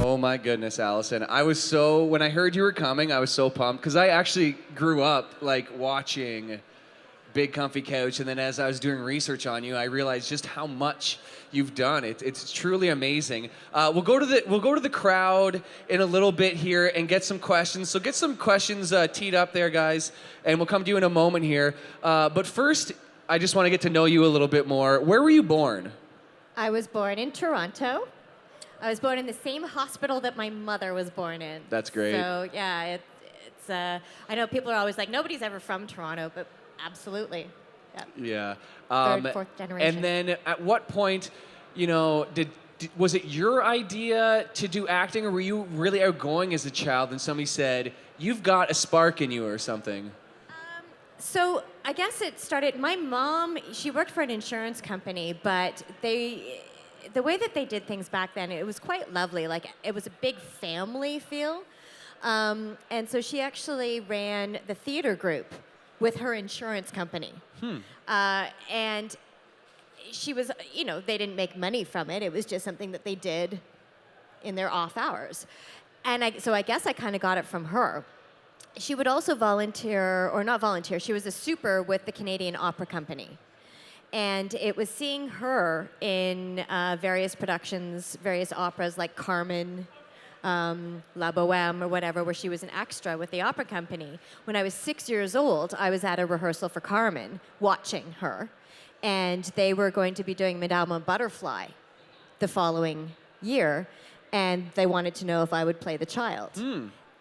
Oh my goodness, Alyson. When I heard you were coming, I was so pumped because I actually grew up like watching Big Comfy Couch, and then as I was doing research on you, I realized just how much you've done. It's truly amazing. We'll go to the crowd in a little bit here and get some questions. So get some questions teed up there, guys, and we'll come to you in a moment here. But first, I just want to get to know you a little bit more. Where were you born? I was born in Toronto. I was born in the same hospital that my mother was born in. That's great. So yeah, it's I know people are always like, nobody's ever from Toronto, but absolutely. Yeah. Third, fourth generation. And then at what point, was it your idea to do acting, or were you really outgoing as a child and somebody said, you've got a spark in you or something? So I guess it started, my mom, she worked for an insurance company, but the way that they did things back then, it was quite lovely. Like, it was a big family feel. And so she actually ran the theater group with her insurance company. And she was, they didn't make money from it. It was just something that they did in their off hours. And so I guess I kind of got it from her. She would also volunteer, or not volunteer, she was a super with the Canadian Opera Company. And it was seeing her in various productions, various operas like Carmen, La Boheme, or whatever, where she was an extra with the opera company. When I was 6 years old, I was at a rehearsal for Carmen, watching her. And they were going to be doing Madame Butterfly the following year. And they wanted to know if I would play the child.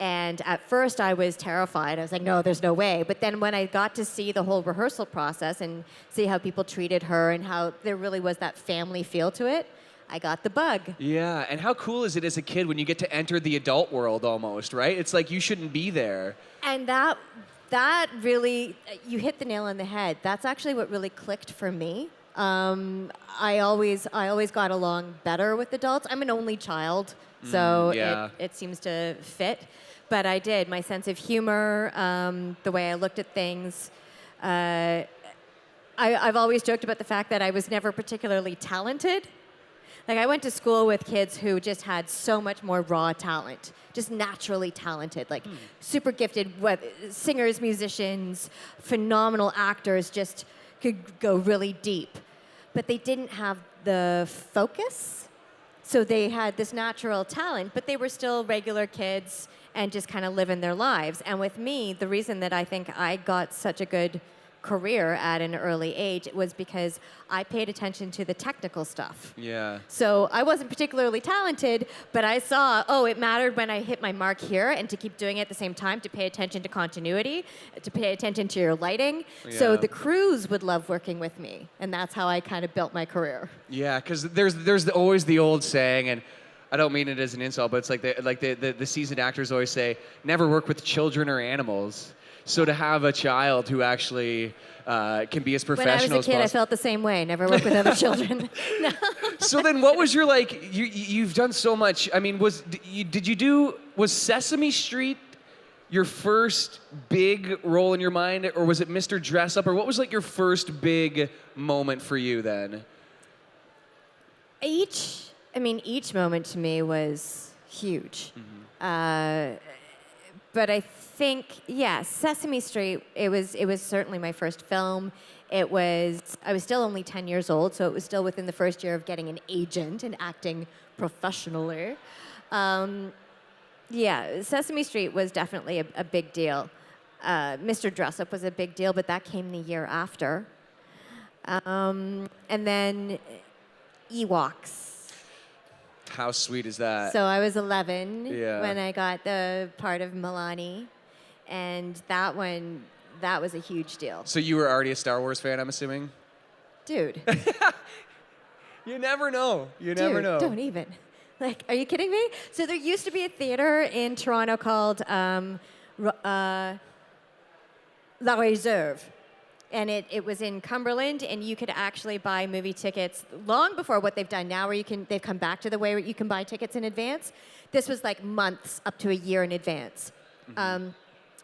And at first I was terrified. I was like, no, there's no way. But then when I got to see the whole rehearsal process and see how people treated her and how there really was that family feel to it, I got the bug. Yeah, and how cool is it as a kid when you get to enter the adult world almost, right? It's like you shouldn't be there. And that really, you hit the nail on the head. That's actually what really clicked for me. I always got along better with adults. I'm an only child, so it seems to fit. But I did. My sense of humor, the way I looked at things. I've always joked about the fact that I was never particularly talented. Like, I went to school with kids who just had so much more raw talent, just naturally talented, like super gifted singers, musicians, phenomenal actors, just could go really deep. But they didn't have the focus. So they had this natural talent, but they were still regular kids and just kind of living their lives. And with me, the reason that I think I got such a good career at an early age was because I paid attention to the technical stuff. Yeah. So I wasn't particularly talented, but I saw, it mattered when I hit my mark here, and to keep doing it at the same time, to pay attention to continuity, to pay attention to your lighting. Yeah. So the crews would love working with me, and that's how I kind of built my career. Yeah, because there's always the old saying, and I don't mean it as an insult, but it's like the seasoned actors always say, never work with children or animals. So to have a child who actually can be as professional as possible. When I was a kid, I felt the same way. Never work with other children. No. So then what was your, you've done so much. I mean, was Sesame Street your first big role in your mind, or was it Mr. Dressup, or what was your first big moment for you then? Each moment to me was huge. But I think, Sesame Street, it was certainly my first film. I was still only 10 years old, so it was still within the first year of getting an agent and acting professionally. Sesame Street was definitely a big deal. Mr. Dressup was a big deal, but that came the year after. And then Ewoks. How sweet is that? So I was 11 when I got the part of Milani, and that was a huge deal. So you were already a Star Wars fan, I'm assuming? Dude. You never know. You never know. Don't even. Are you kidding me? So there used to be a theater in Toronto called La Réserve. And it was in Cumberland, and you could actually buy movie tickets long before what they've done now, where they've come back to the way where you can buy tickets in advance. This was months up to a year in advance.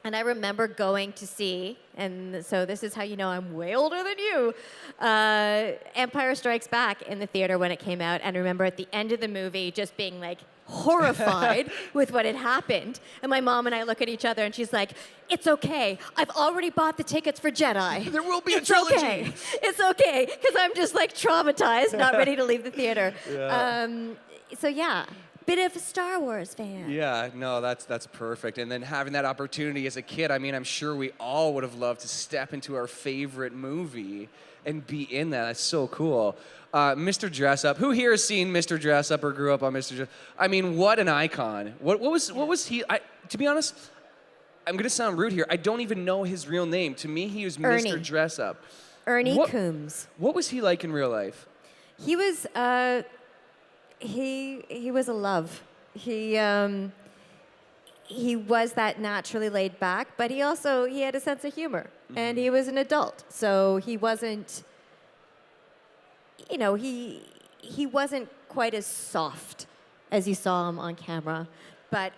And I remember going to see, and so this is how you know I'm way older than you, Empire Strikes Back in the theater when it came out. And I remember at the end of the movie just being like horrified with what had happened. And my mom and I look at each other and she's like, it's okay. I've already bought the tickets for Jedi. There will be a it's trilogy. Okay. It's okay. Because I'm just like traumatized, not ready to leave the theater. Yeah. So yeah. Bit of a Star Wars fan. Yeah, no, that's perfect. And then having that opportunity as a kid, I mean, I'm sure we all would have loved to step into our favorite movie and be in that. That's so cool. Mr. Dressup. Who here has seen Mr. Dressup or grew up on Mr. Dressup? I mean, what an icon. What was he? To be honest, I'm gonna sound rude here. I don't even know his real name. To me, he was Ernie. Mr. Dressup. Ernie Coombs. What was he like in real life? He was he was a love. He was that naturally laid back, but he had a sense of humor, and he was an adult, so he wasn't, he wasn't quite as soft as you saw him on camera, but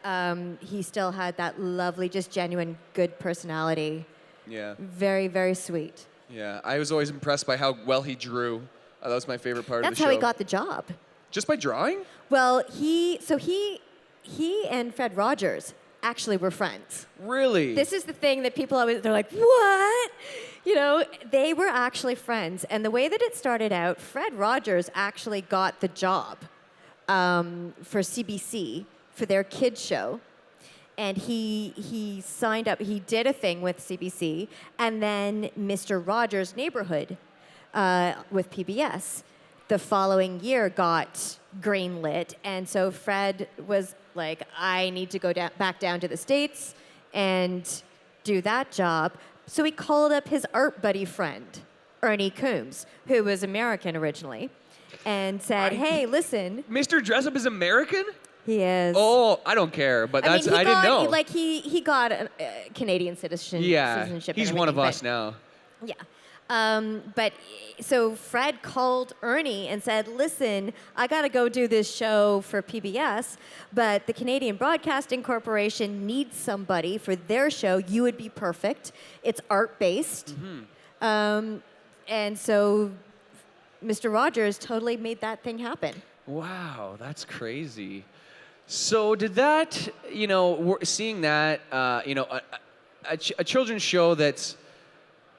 he still had that lovely, just genuine, good personality. Yeah. Very, very sweet. Yeah, I was always impressed by how well he drew. That was my favorite part of the That's show. how he got the job. Just by drawing? Well, he and Fred Rogers actually were friends. Really? This is the thing that people always, they're like, what? They were actually friends. And the way that it started out, Fred Rogers actually got the job for CBC for their kids show. And he signed up, he did a thing with CBC, and then Mr. Rogers' Neighborhood with PBS the following year got greenlit. And so Fred was like, I need to go back down to the States and do that job. So he called up his art buddy friend, Ernie Coombs, who was American originally, and said, hey, listen. Mr. Dressup is American? He is. Oh, I don't care, but I didn't know. He got a Canadian citizenship. He's one of us now. Yeah. But so Fred called Ernie and said, listen, I got to go do this show for PBS, but the Canadian Broadcasting Corporation needs somebody for their show. You would be perfect. It's art-based. Mm-hmm. And so Mr. Rogers totally made that thing happen. Wow, that's crazy. So did that, seeing that, a children's show that's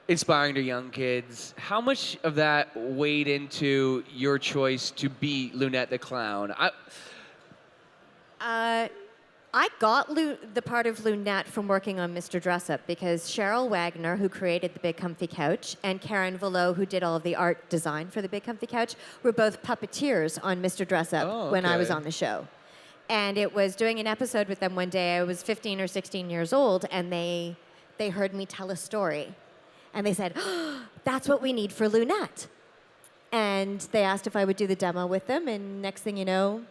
inspiring to young kids, how much of that weighed into your choice to be Loonette the Clown? I got the part of Loonette from working on Mr. Dressup because Cheryl Wagner, who created the Big Comfy Couch, and Karen Vallot, who did all of the art design for the Big Comfy Couch, were both puppeteers on Mr. Dressup when I was on the show. And it was doing an episode with them one day. I was 15 or 16 years old, and they heard me tell a story. And they said, that's what we need for Loonette. And they asked if I would do the demo with them, and next thing you know,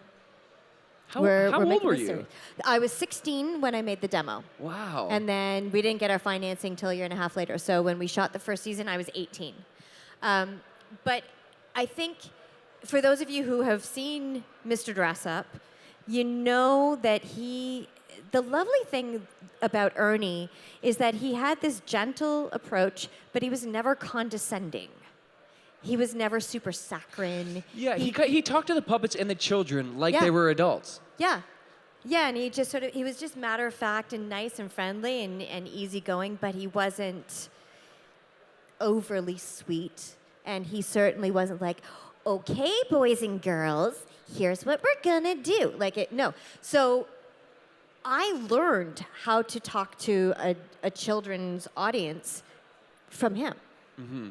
we're old making were this you? series. I was 16 when I made the demo. Wow. And then we didn't get our financing till a year and a half later. So when we shot the first season, I was 18. But I think for those of you who have seen Mr. Dressup, you know that the lovely thing about Ernie is that he had this gentle approach, but he was never condescending. He was never super saccharine. Yeah, he talked to the puppets and the children like they were adults. Yeah. Yeah, and he was just matter of fact and nice and friendly and easygoing, but he wasn't overly sweet. And he certainly wasn't like, okay, boys and girls, here's what we're gonna do. No. So I learned how to talk to a children's audience from him. Mm-hmm.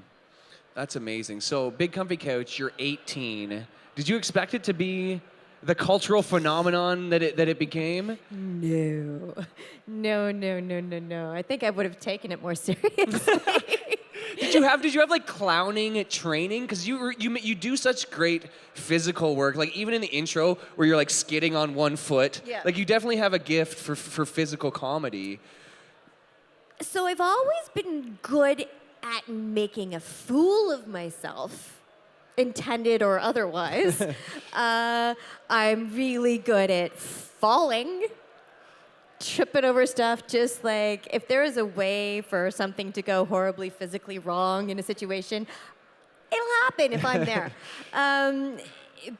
That's amazing. So Big Comfy Couch, you're 18. Did you expect it to be the cultural phenomenon that it became? No. I think I would have taken it more seriously. Did you have like clowning training? Because you do such great physical work. Like even in the intro where you're like skidding on one foot. Yeah. Like you definitely have a gift for physical comedy. So I've always been good at making a fool of myself, intended or otherwise. I'm really good at falling. tripping over stuff, just like if there is a way for something to go horribly physically wrong in a situation, it'll happen if I'm there.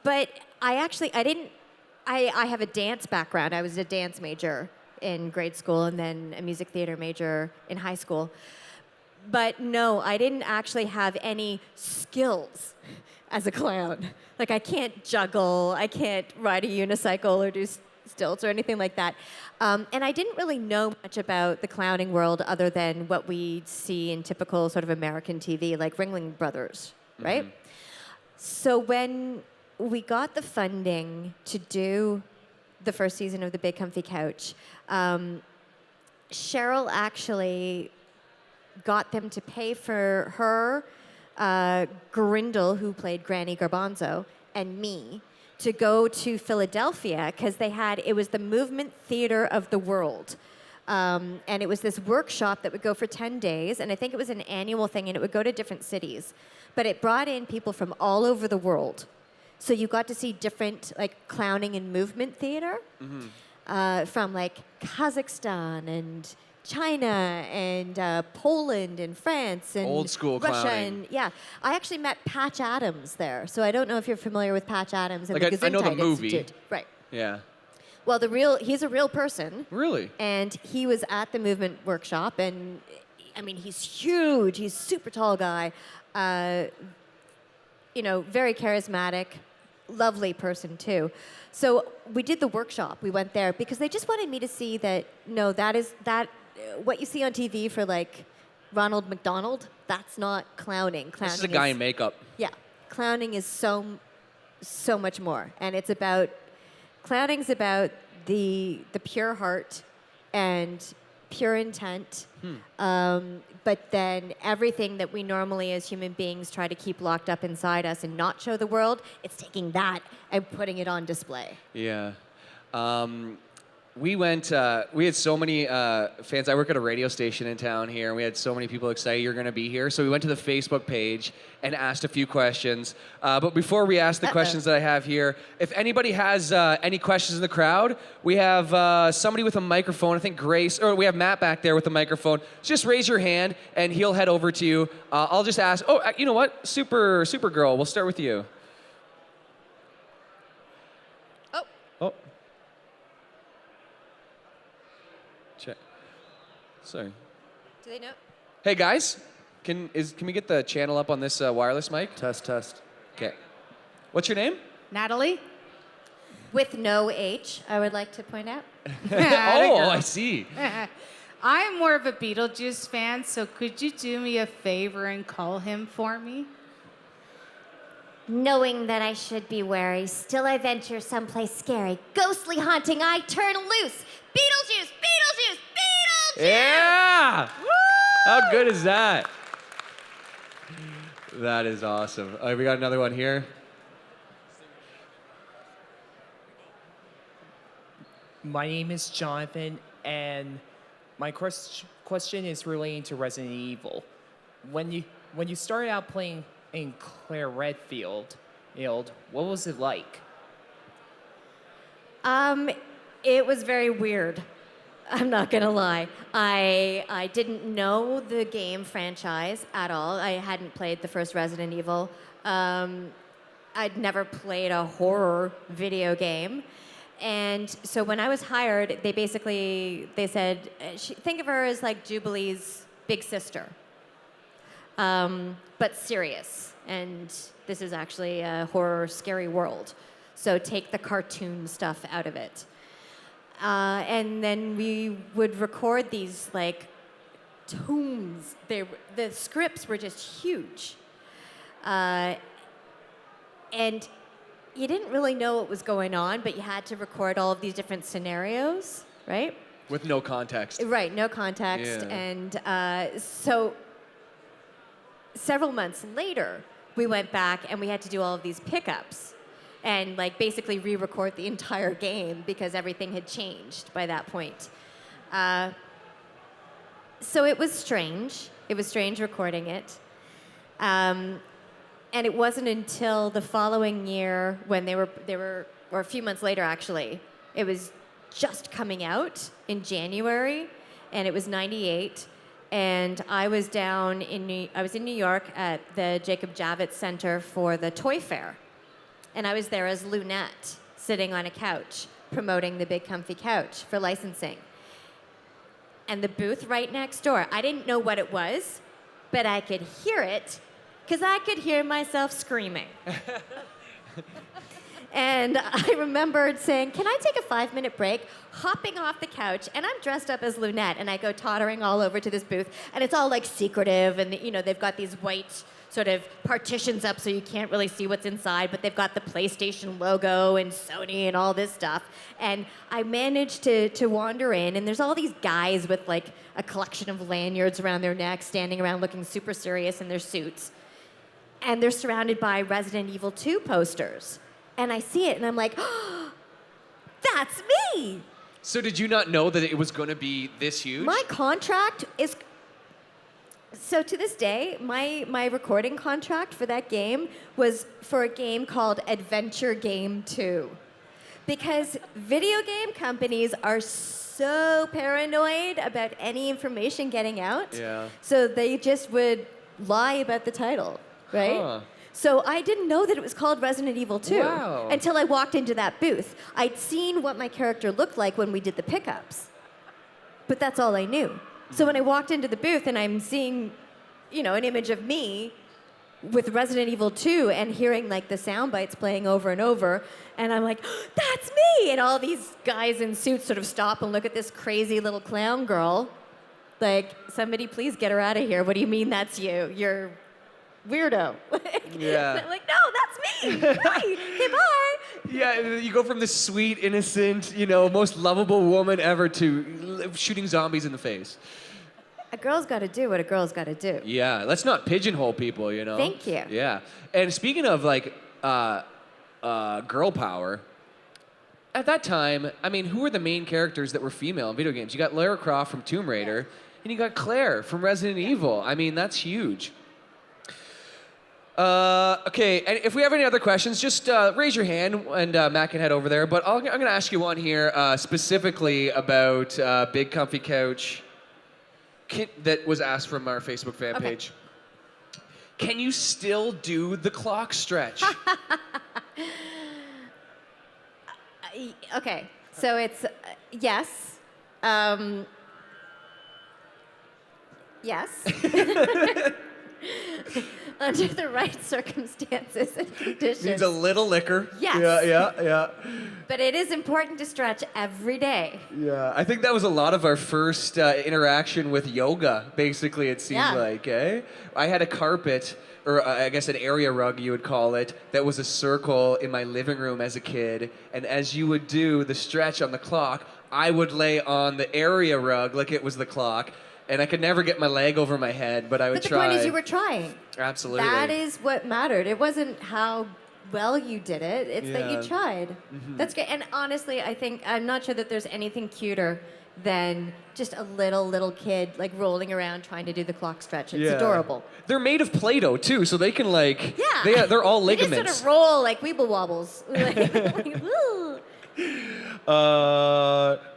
But I have a dance background. I was a dance major in grade school and then a music theater major in high school. But no, I didn't actually have any skills as a clown. Like I can't juggle, I can't ride a unicycle or do stilts or anything like that. And I didn't really know much about the clowning world other than what we see in typical sort of American TV, like Ringling Brothers, right? Mm-hmm. So when we got the funding to do the first season of The Big Comfy Couch, Cheryl actually got them to pay for her, Grindle, who played Granny Garbanzo, and me to go to Philadelphia because it was the Movement Theater of the World. And it was this workshop that would go for 10 days, and I think it was an annual thing, and it would go to different cities. But it brought in people from all over the world. So you got to see different, like, clowning and movement theater from, like, Kazakhstan and China and Poland and France and old school Russia clowning. And yeah, I actually met Patch Adams there. So I don't know if you're familiar with Patch Adams and like the I know the Gesundheit movie. Institute. Right. Yeah. Well, he's a real person. Really? And he was at the movement workshop, and I mean, he's huge. He's a super tall guy. Very charismatic, lovely person too. So we did the workshop. We went there because they just wanted me to see that. No, that what you see on TV for like Ronald McDonald. That's not clowning. Clowning This is a guy in makeup. Yeah, clowning is so much more, and clowning's about the pure heart and pure intent. But then everything that we normally as human beings try to keep locked up inside us and not show the world, it's taking that and putting it on display. Yeah. We had so many fans. I work at a radio station in town here, and we had so many people excited you're going to be here. So we went to the Facebook page and asked a few questions. But before we ask the questions that I have here, if anybody has any questions in the crowd, we have somebody with a microphone. I think Grace, or we have Matt back there with a microphone. Just raise your hand, and he'll head over to you. I'll just ask. Oh, you know what? Supergirl, we'll start with you. Oh. Check. Sorry. Do they know? Hey guys, can we get the channel up on this wireless mic? Test. Okay. What's your name? Natalie? With no H, I would like to point out. Oh, I see. I'm more of a Beetlejuice fan, so could you do me a favor and call him for me? Knowing that I should be wary, still I venture someplace scary. Ghostly haunting, I turn loose. Beetlejuice, Beetlejuice, Beetlejuice! Yeah! Woo! How good is that? That is awesome. We got another one here. My name is Jonathan, and my question is relating to Resident Evil. When you started out playing in Claire Redfield, what was it like? It was very weird. I'm not gonna lie. I didn't know the game franchise at all. I hadn't played the first Resident Evil. I'd never played a horror video game. And so when I was hired, they said, think of her as like Jubilee's big sister, but serious. And this is actually a horror, scary world. So take the cartoon stuff out of it. And then we would record these like tomes. The scripts were just huge. And you didn't really know what was going on, but you had to record all of these different scenarios, right? With no context. Right, no context. Yeah. And so several months later, we went back and we had to do all of these pickups and like basically re-record the entire game because everything had changed by that point. So it was strange. It was strange recording it. And it wasn't until the following year when they were, or a few months later actually, it was just coming out in January, and it was '98. And I was in New York at the Jacob Javits Center for the Toy Fair. And I was there as Loonette, sitting on a couch, promoting the Big Comfy Couch for licensing. And the booth right next door, I didn't know what it was, but I could hear it, because I could hear myself screaming. And I remembered saying, can I take a 5-minute break? Hopping off the couch, and I'm dressed up as Loonette, and I go tottering all over to this booth, and it's all like secretive, and they've got these white sort of partitions up so you can't really see what's inside, but they've got the PlayStation logo and Sony and all this stuff. And I managed to wander in, and there's all these guys with like a collection of lanyards around their necks, standing around looking super serious in their suits. And they're surrounded by Resident Evil 2 posters. And I see it, and I'm like, oh, that's me! So did you not know that it was going to be this huge? My contract is... So to this day, my recording contract for that game was for a game called Adventure Game 2. Because video game companies are so paranoid about any information getting out. Yeah. So they just would lie about the title, right? Huh. So I didn't know that it was called Resident Evil 2 Wow. until I walked into that booth. I'd seen what my character looked like when we did the pickups, but that's all I knew. So when I walked into the booth and I'm seeing, an image of me with Resident Evil 2 and hearing like the sound bites playing over and over, and I'm like, that's me! And all these guys in suits sort of stop and look at this crazy little clown girl, like, somebody please get her out of here. What do you mean that's you? You're weirdo. Yeah. I'm like, no, that's me. Hi. Okay, bye. Yeah, you go from this sweet, innocent, most lovable woman ever to shooting zombies in the face. A girl's got to do what a girl's got to do. Yeah, let's not pigeonhole people, Thank you. Yeah. And speaking of, girl power, at that time, who were the main characters that were female in video games? You got Lara Croft from Tomb Raider, and you got Claire from Resident Evil. That's huge. Okay, and if we have any other questions, just raise your hand, and Matt can head over there. But I'm going to ask you one here specifically about Big Comfy Couch that was asked from our Facebook fan page. Can you still do the clock stretch? Okay, so it's yes. Yes. Under the right circumstances and conditions. Needs a little liquor. Yes. Yeah. But it is important to stretch every day. Yeah, I think that was a lot of our first interaction with yoga, basically, it seemed like, eh? I had a carpet, or I guess an area rug you would call it, that was a circle in my living room as a kid, and as you would do the stretch on the clock, I would lay on the area rug like it was the clock, and I could never get my leg over my head, but I would try. But the point is you were trying. Absolutely. That is what mattered. It wasn't how well you did it. It's that you tried. Mm-hmm. That's great. And honestly, I'm not sure that there's anything cuter than just a little kid like rolling around trying to do the clock stretch. It's adorable. They're made of Play-Doh too, so they can they're all ligaments. They just sort of roll like weeble wobbles. Like, woo.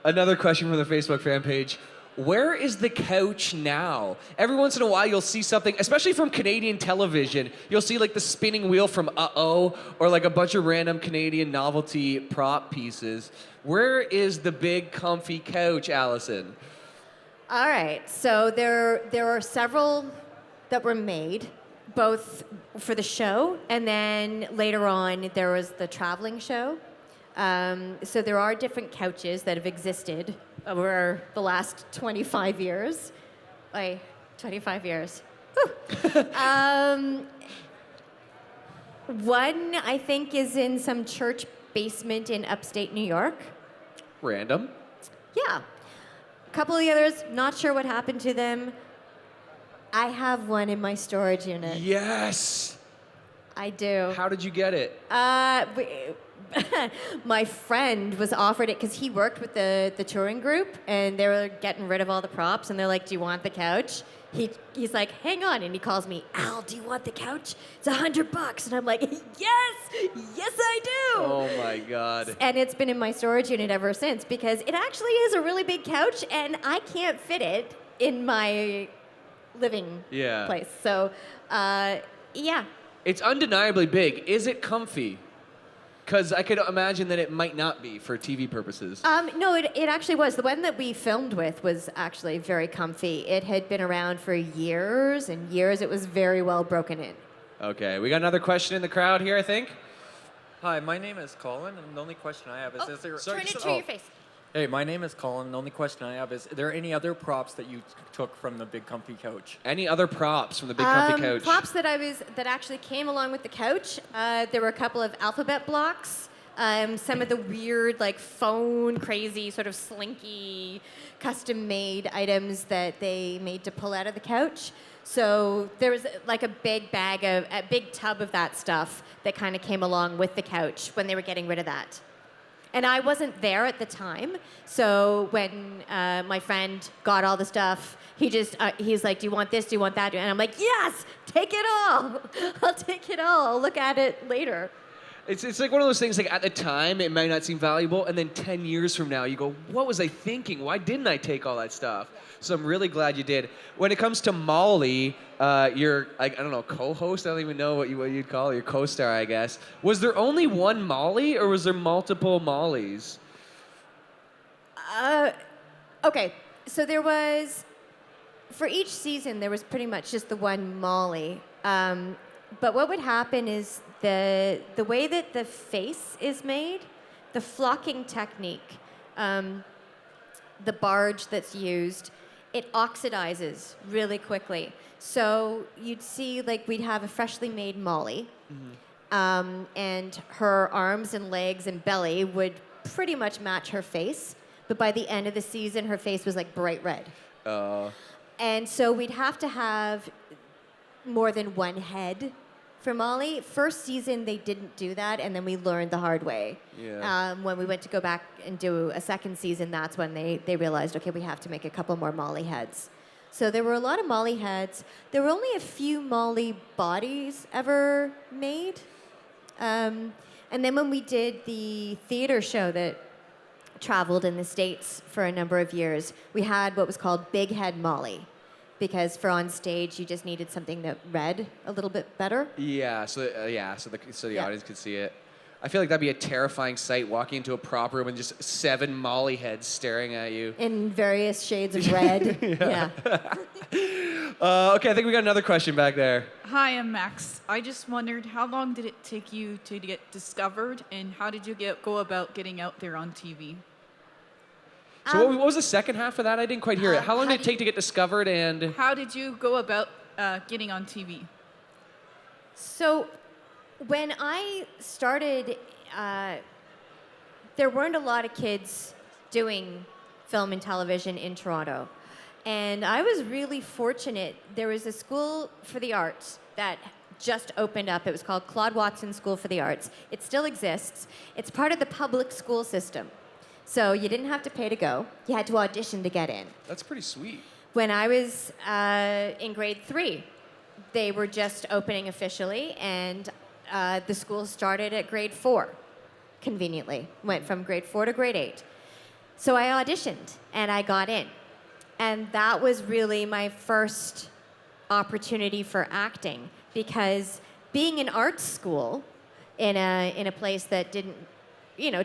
Another question from the Facebook fan page. Where is the couch now? Every once in a while, you'll see something, especially from Canadian television. You'll see like the spinning wheel from Uh-Oh, or like a bunch of random Canadian novelty prop pieces. Where is the Big Comfy Couch, Alyson? All right, so there are several that were made, both for the show, and then later on there was the traveling show. So there are different couches that have existed over the last 25 years. 25 years. One, I think, is in some church basement in upstate New York. Random. Yeah. A couple of the others, not sure what happened to them. I have one in my storage unit. Yes. I do. How did you get it? my friend was offered it because he worked with the touring group, and they were getting rid of all the props, and they're like, "Do you want the couch?" He's like, "Hang on," and he calls me, "Al, do you want the couch? It's $100." And I'm like, yes, I do. Oh my God. And it's been in my storage unit ever since because it actually is a really big couch, and I can't fit it in my living place. So, yeah. It's undeniably big. Is it comfy? Because I could imagine that it might not be for TV purposes. No, it actually was. The one that we filmed with was actually very comfy. It had been around for years and years. It was very well broken in. Okay, we got another question in the crowd here, I think. Hi, my name is Colin, and the only question I have is there... Turn it to your face. Hey, my name is Colin, and the only question I have is there any other props that you took from the Big Comfy Couch? Any other props from the Big Comfy Couch? Props that actually came along with the couch. There were a couple of alphabet blocks. Some of the weird, like phone crazy, sort of slinky, custom-made items that they made to pull out of the couch. So there was like a big tub of that stuff that kind of came along with the couch when they were getting rid of that. And I wasn't there at the time, so when my friend got all the stuff, he's like, "Do you want this? Do you want that?" And I'm like, "Yes, take it all. I'll take it all. I'll look at it later." It's like one of those things, like at the time, it might not seem valuable, and then 10 years from now, you go, what was I thinking? Why didn't I take all that stuff? So I'm really glad you did. When it comes to Molly, your, I don't know, co-host? I don't even know what you'd call it, your co-star, I guess. Was there only one Molly, or was there multiple Mollys? Okay, so there was, for each season, there was pretty much just the one Molly. But what would happen is the way that the face is made, the flocking technique, the barge that's used, it oxidizes really quickly. So you'd see, like, we'd have a freshly made Molly, and her arms and legs and belly would pretty much match her face. But by the end of the season, her face was like bright red. And so we'd have to have more than one head for Molly. First season, they didn't do that, and then we learned the hard way. Yeah. When we went to go back and do a second season, that's when they realized, okay, we have to make a couple more Molly heads. So there were a lot of Molly heads. There were only a few Molly bodies ever made. And then when we did the theater show that traveled in the States for a number of years, we had what was called Big Head Molly, because for on stage you just needed something that read a little bit better. Yeah, so the audience could see it. I feel like that'd be a terrifying sight, walking into a prop room and just 7 Molly heads staring at you. In various shades of red. Yeah. Okay, I think we got another question back there. Hi, I'm Max. I just wondered, how long did it take you to get discovered, and how did you go about getting out there on TV? So what was the second half of that? I didn't quite hear it. How long did it take to get discovered, and... How did you go about getting on TV? So when I started, there weren't a lot of kids doing film and television in Toronto. And I was really fortunate. There was a school for the arts that just opened up. It was called Claude Watson School for the Arts. It still exists. It's part of the public school system. So you didn't have to pay to go. You had to audition to get in. That's pretty sweet. When I was in grade 3, they were just opening officially, and the school started at grade 4, conveniently. Went from grade 4 to grade 8. So I auditioned, and I got in. And that was really my first opportunity for acting, because being in art school in a place that didn't,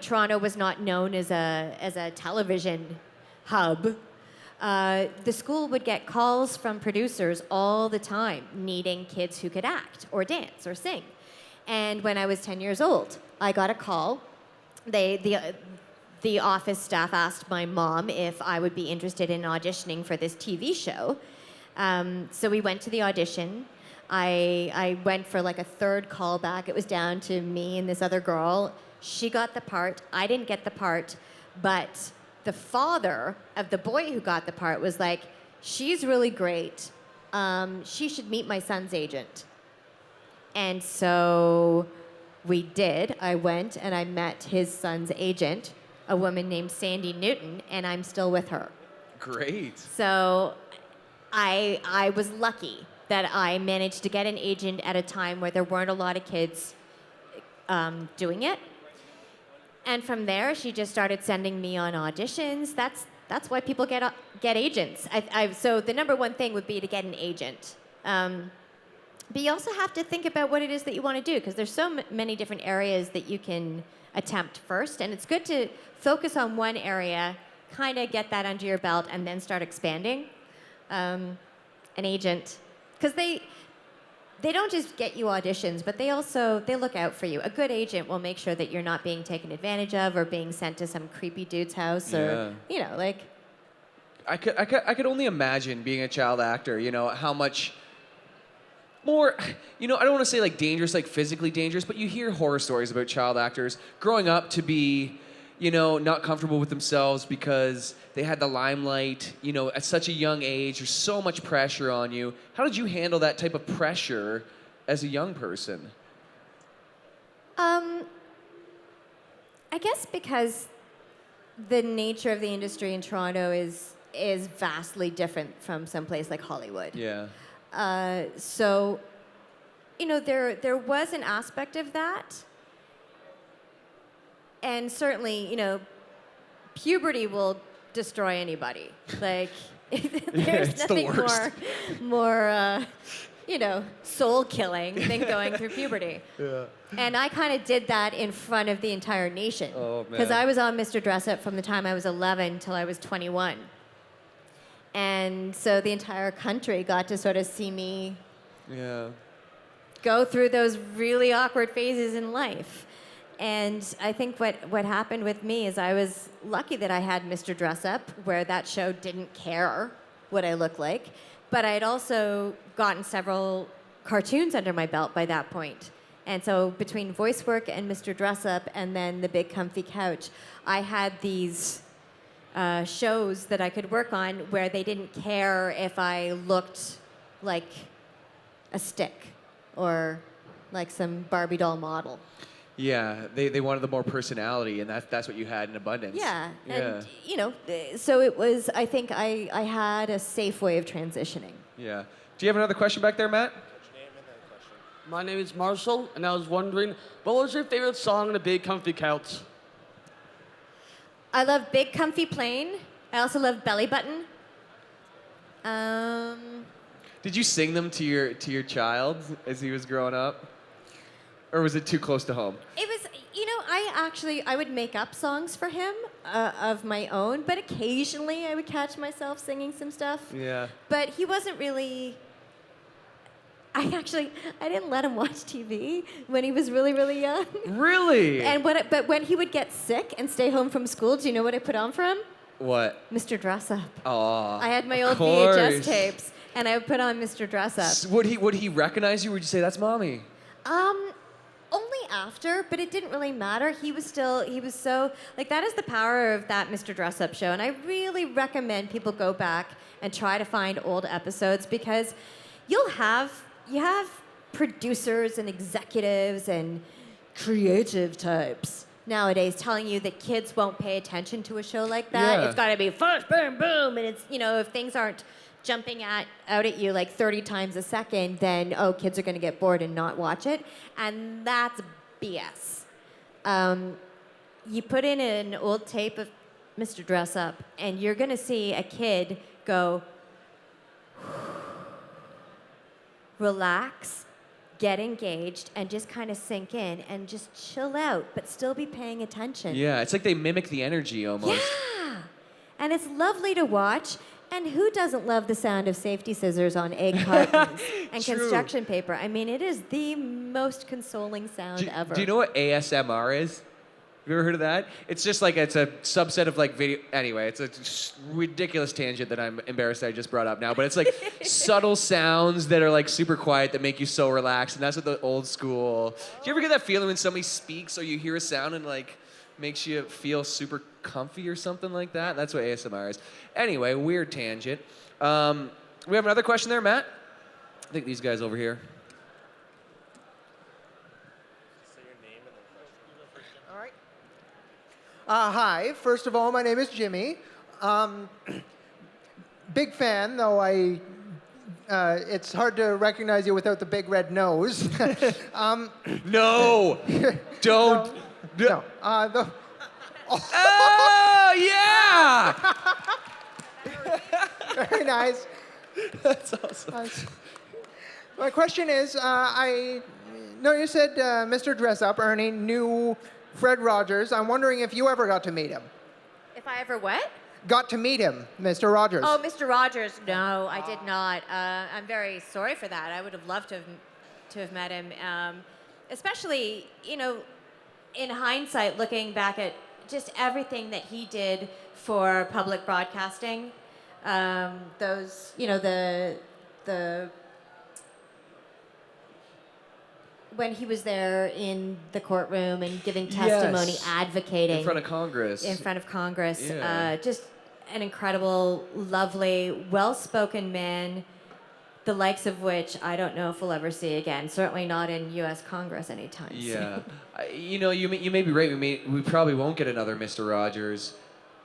Toronto was not known as a television hub. The school would get calls from producers all the time needing kids who could act or dance or sing. And when I was 10 years old, I got a call. The office staff asked my mom if I would be interested in auditioning for this TV show. So we went to the audition. I went for like a third callback. It was down to me and this other girl. She got the part. I didn't get the part, but the father of the boy who got the part was like, "She's really great. She should meet my son's agent." And so we did. I went and I met his son's agent, a woman named Sandy Newton, and I'm still with her. Great. So I was lucky that I managed to get an agent at a time where there weren't a lot of kids doing it. And from there, she just started sending me on auditions. That's why people get agents. So the number one thing would be to get an agent. But you also have to think about what it is that you want to do, because there's so many different areas that you can attempt first. And it's good to focus on one area, kind of get that under your belt, and then start expanding. An agent, because they don't just get you auditions, but they look out for you. A good agent will make sure that you're not being taken advantage of or being sent to some creepy dude's house or, like. I could only imagine being a child actor, how much more, I don't want to say like dangerous, like physically dangerous, but you hear horror stories about child actors growing up to be, not comfortable with themselves because they had the limelight, at such a young age. There's so much pressure on you. How did you handle that type of pressure as a young person? I guess because the nature of the industry in Toronto is vastly different from someplace like Hollywood. Yeah. So, there was an aspect of that. And certainly, puberty will destroy anybody. Like, there's nothing more soul-killing than going through puberty. Yeah. And I kind of did that in front of the entire nation. Oh, man. Because I was on Mr. Dressup from the time I was 11 till I was 21. And so the entire country got to sort of see me go through those really awkward phases in life. And I think what happened with me is I was lucky that I had Mr. Dressup, where that show didn't care what I looked like. But I had also gotten several cartoons under my belt by that point. And so between voice work and Mr. Dressup and then the Big Comfy Couch, I had these shows that I could work on where they didn't care if I looked like a stick or like some Barbie doll model. Yeah, they wanted the more personality, and that's what you had in abundance. Yeah, and so it was, I think I had a safe way of transitioning. Yeah. Do you have another question back there, Matt? My name is Marshall, and I was wondering, what was your favorite song on the Big Comfy Couch? I love Big Comfy Plane. I also love Belly Button. Did you sing them to your child as he was growing up? Or was it too close to home? It was, I would make up songs for him of my own, but occasionally I would catch myself singing some stuff. Yeah. But he wasn't really... I didn't let him watch TV when he was really, really young. Really? But when he would get sick and stay home from school, do you know what I put on for him? What? Mr. Dressup. Oh. I had my old VHS tapes, and I would put on Mr. Dressup. Would he recognize you, or would you say, that's mommy? Only after, but it didn't really matter. He was so, that is the power of that Mr. Dressup show. And I really recommend people go back and try to find old episodes, because you have producers and executives and creative types nowadays telling you that kids won't pay attention to a show like that. Yeah. It's got to be first, boom, boom. And it's, if things aren't jumping out at you like 30 times a second, then, kids are going to get bored and not watch it. And that's BS. You put in an old tape of Mr. Dressup, and you're going to see a kid go, relax, get engaged, and just kind of sink in and just chill out, but still be paying attention. Yeah, it's like they mimic the energy almost. Yeah. And it's lovely to watch. And who doesn't love the sound of safety scissors on egg cartons and True. construction paper? I mean, it is the most consoling sound ever. Do you know what ASMR is? Have you ever heard of that? It's just like, it's a subset of like video. Anyway, it's a ridiculous tangent that I'm embarrassed I just brought up now. But it's like subtle sounds that are like super quiet that make you so relaxed. And that's what the old school. Do you ever get that feeling when somebody speaks or you hear a sound and like makes you feel super comfy or something like that? That's what ASMR is. Anyway, weird tangent. We have another question there, Matt? I think these guys over here. Say your name Hi. First of all, my name is Jimmy. Big fan, though it's hard to recognize you without the big red nose. No, don't. No. Oh yeah! Very nice. That's awesome. My question is, I know you said Mr. Dressup, Ernie, knew Fred Rogers. I'm wondering if you ever got to meet him. If I ever what? Got to meet him, Mr. Rogers. Oh, Mr. Rogers. No, I did not. I'm very sorry for that. I would have loved to have met him, especially in hindsight, looking back at just everything that he did for public broadcasting. The when he was there in the courtroom and giving testimony, Yes. advocating In front of Congress. in front of Congress. Yeah. Just an incredible, lovely, well-spoken man, the likes of which I don't know if we'll ever see again. Certainly not in U.S. Congress anytime soon. Yeah, you may be right. We probably won't get another Mr. Rogers.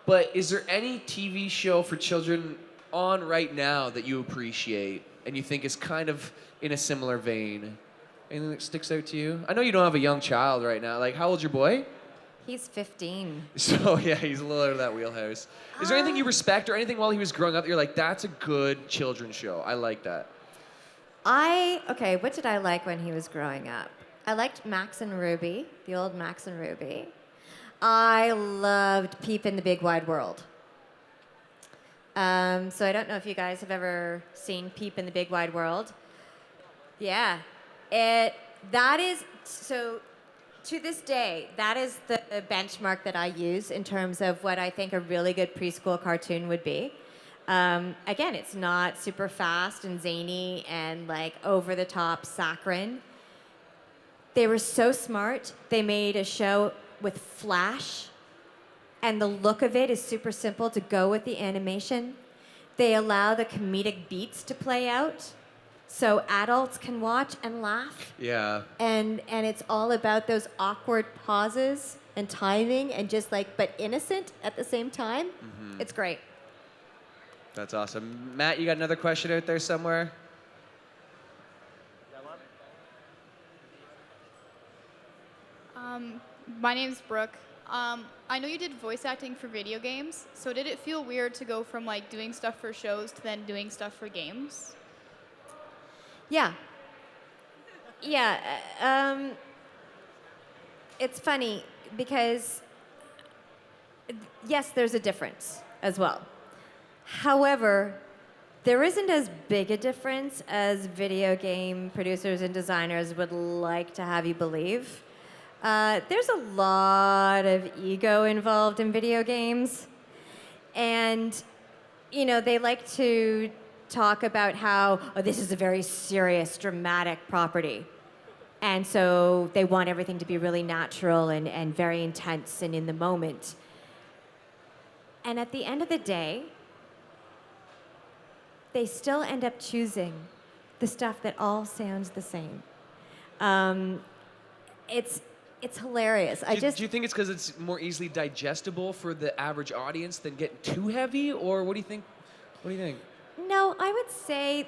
But is there any TV show for children on right now that you appreciate and you think is kind of in a similar vein? Anything that sticks out to you? I know you don't have a young child right now. Like, how old's your boy? He's 15. So yeah, he's a little out of that wheelhouse. Is there anything you respect or anything while he was growing up that you're like, that's a good children's show? I like that. Okay, what did I like when he was growing up? I liked Max and Ruby, the old Max and Ruby. I loved Peep in the Big Wide World. So I don't know if you guys have ever seen Peep in the Big Wide World. Yeah, that is, so to this day, that is the benchmark that I use in terms of what I think a really good preschool cartoon would be. Again, it's not super fast and zany and like over the top saccharine. They were so smart. They made a show with Flash, and the look of it is super simple to go with the animation. They allow the comedic beats to play out, so adults can watch and laugh. Yeah. And it's all about those awkward pauses and timing and just like, but innocent at the same time. Mm-hmm. It's great. That's awesome. Matt, you got another question out there somewhere? My name's Brooke. I know you did voice acting for video games, so did it feel weird to go from like doing stuff for shows to then doing stuff for games? Yeah. Yeah. It's funny because, yes, there's a difference as well. However, there isn't as big a difference as video game producers and designers would like to have you believe. There's a lot of ego involved in video games. And, they like to talk about how, this is a very serious, dramatic property. And so they want everything to be really natural and very intense and in the moment. And at the end of the day, they still end up choosing the stuff that all sounds the same. It's hilarious. Do you think it's because it's more easily digestible for the average audience than getting too heavy, or what do you think? What do you think? No, I would say,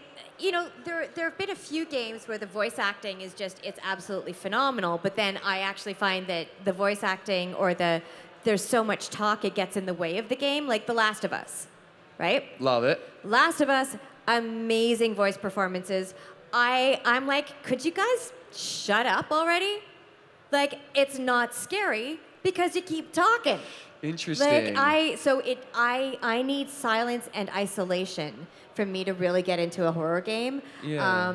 there have been a few games where the voice acting is it's absolutely phenomenal, but then I actually find that the voice acting or there's so much talk it gets in the way of the game, like The Last of Us, right? Love it. Last of Us, amazing voice performances. I'm like, could you guys shut up already? Like, it's not scary because you keep talking. Interesting. Like, I need silence and isolation for me to really get into a horror game. Yeah.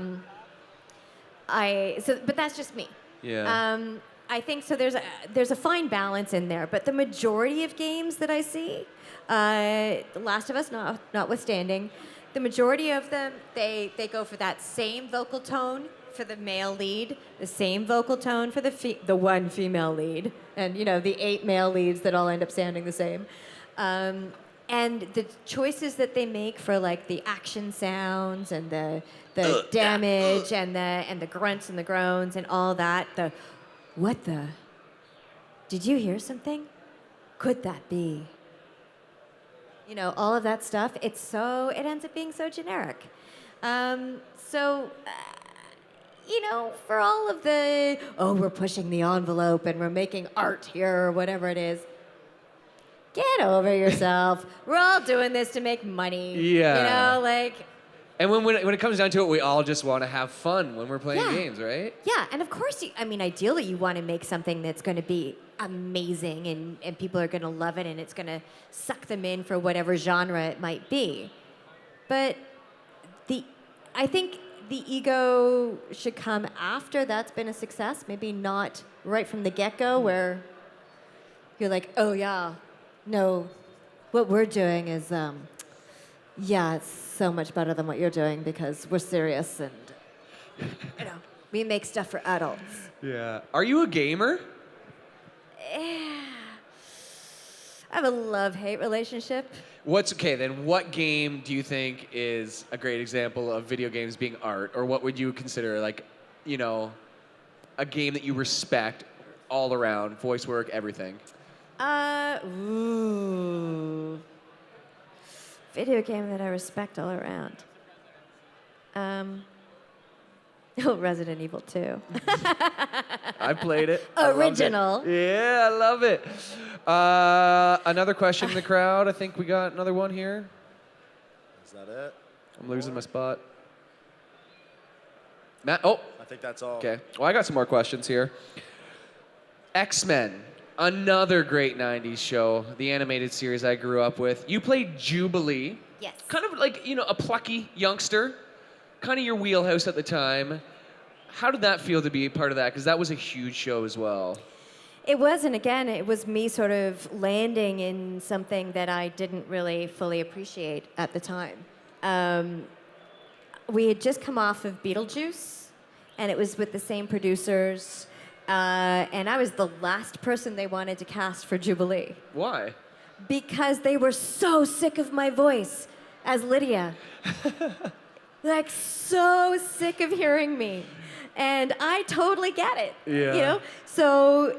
But that's just me. Yeah. I think so. There's a fine balance in there, but the majority of games that I see, The Last of Us notwithstanding, the majority of them they go for that same vocal tone for the male lead, the same vocal tone for the one female lead, and the 8 male leads that all end up sounding the same. And the choices that they make for like the action sounds and the damage and the grunts and the groans and all that. Did you hear something? could that be? You know, all of that stuff. It ends up being so generic. You know, for all of the, we're pushing the envelope and we're making art here or whatever it is, get over yourself. We're all doing this to make money. Yeah. You know, like. And when it comes down to it, we all just want to have fun when we're playing games, right? Yeah, and of course, ideally you want to make something that's going to be amazing and people are going to love it and it's going to suck them in for whatever genre it might be. But I think the ego should come after that's been a success, maybe not right from the get-go where you're like, oh yeah, no, what we're doing is, it's so much better than what you're doing because we're serious and, we make stuff for adults. Yeah. Are you a gamer? I have a love-hate relationship. What game do you think is a great example of video games being art? Or what would you consider like, a game that you respect all around, voice work, everything? Video game that I respect all around. Resident Evil 2. I played it. Original. Yeah, I love it. Another question in the crowd. I think we got another one here. Is that it? I'm losing my spot. Matt, I think that's all. Okay. Well, I got some more questions here. X-Men, another great 90s show, the animated series I grew up with. You played Jubilee. Yes. Kind of like, a plucky youngster. Kind of your wheelhouse at the time. How did that feel to be part of that? Because that was a huge show as well. It was, and again, it was me sort of landing in something that I didn't really fully appreciate at the time. We had just come off of Beetlejuice, and it was with the same producers, and I was the last person they wanted to cast for Jubilee. Why? Because they were so sick of my voice as Lydia. Like, so sick of hearing me. And I totally get it. Yeah. So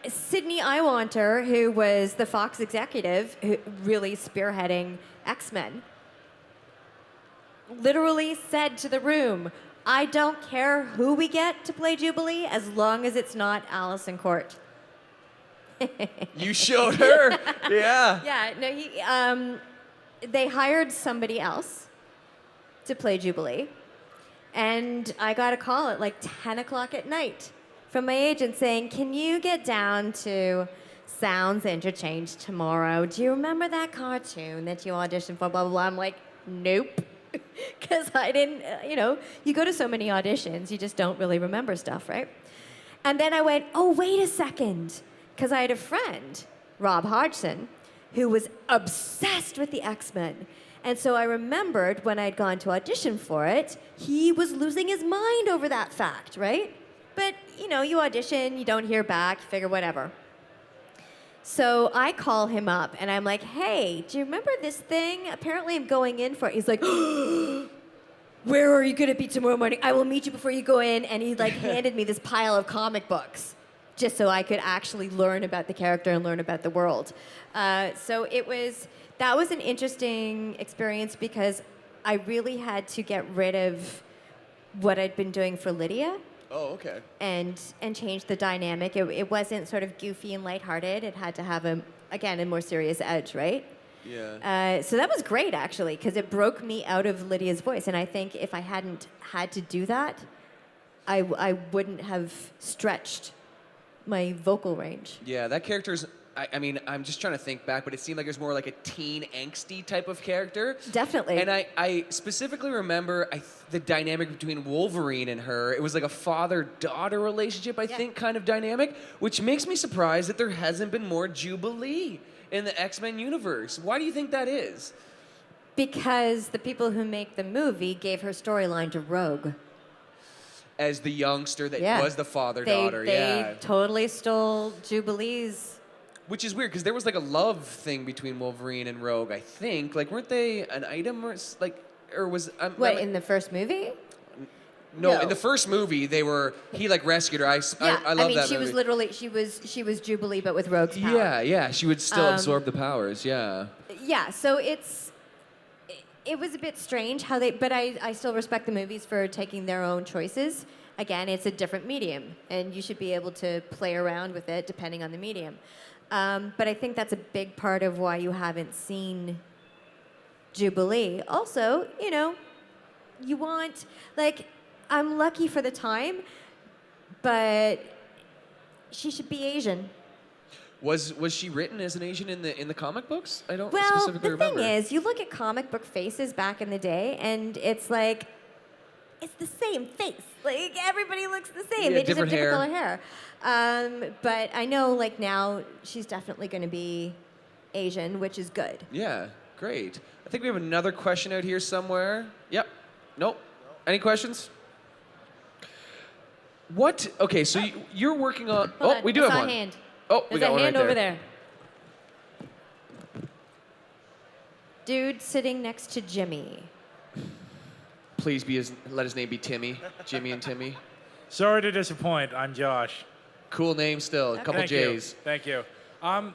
Sydney Iwanter, who was the Fox executive, who really spearheading X-Men, literally said to the room, I don't care who we get to play Jubilee as long as it's not Alyson Court. You showed her. Yeah. Yeah, no, they hired somebody else to play Jubilee. And I got a call at like 10 o'clock at night from my agent saying, can you get down to Sounds Interchange tomorrow? Do you remember that cartoon that you auditioned for, blah, blah, blah? I'm like, nope. Because I didn't, you go to so many auditions, you just don't really remember stuff, right? And then I went, oh, wait a second. Because I had a friend, Rob Hodgson, who was obsessed with the X-Men. And so I remembered when I'd gone to audition for it, he was losing his mind over that fact, right? But, you audition, you don't hear back, you figure whatever. So I call him up and I'm like, hey, do you remember this thing? Apparently I'm going in for it. He's like, where are you going to be tomorrow morning? I will meet you before you go in. And he handed me this pile of comic books just so I could actually learn about the character and learn about the world. So that was an interesting experience because I really had to get rid of what I'd been doing for Lydia. Oh, okay. And change the dynamic. It wasn't sort of goofy and lighthearted. It had to have a more serious edge, right? Yeah. So that was great, actually, because it broke me out of Lydia's voice. And I think if I hadn't had to do that, I wouldn't have stretched my vocal range. Yeah, that character's, I'm just trying to think back, but it seemed like it was more like a teen angsty type of character. Definitely. And I specifically remember the dynamic between Wolverine and her. It was like a father-daughter relationship, I think, kind of dynamic, which makes me surprised that there hasn't been more Jubilee in the X-Men universe. Why do you think that is? Because the people who make the movie gave her storyline to Rogue. As the youngster that was the father-daughter, They totally stole Jubilee's. Which is weird, because there was like a love thing between Wolverine and Rogue, I think. Like, weren't they an item or was... In the first movie? No, in the first movie, he like rescued her. I love mean, that she movie. was literally she was Jubilee, but with Rogue's power. Yeah, she would still absorb the powers. Yeah. Yeah, so it was a bit strange how but I still respect the movies for taking their own choices. Again, it's a different medium, and you should be able to play around with it depending on the medium. But I think that's a big part of why you haven't seen Jubilee. Also, you want, like, I'm lucky for the time, but she should be Asian. Was she written as an Asian in the comic books? I don't Well, specifically the remember. thing is, you look at comic book faces back in the day, and it's like, it's the same face. Like, everybody looks the same. Yeah, They just have different different hair. color hair. But I know, like, now she's definitely going to be Asian, which is good. Yeah, great. I think we have another question out here somewhere. Yep. Nope. Any questions? What? Okay, so you're working on. Hold Oh, on, we do I have saw one. a hand. Oh, we There's got a one hand right over there. there. Dude sitting next to Jimmy. Please let his name be Timmy. Jimmy and Timmy. Sorry to disappoint. I'm Josh. Cool name still. A couple Thank J's. You. Thank you.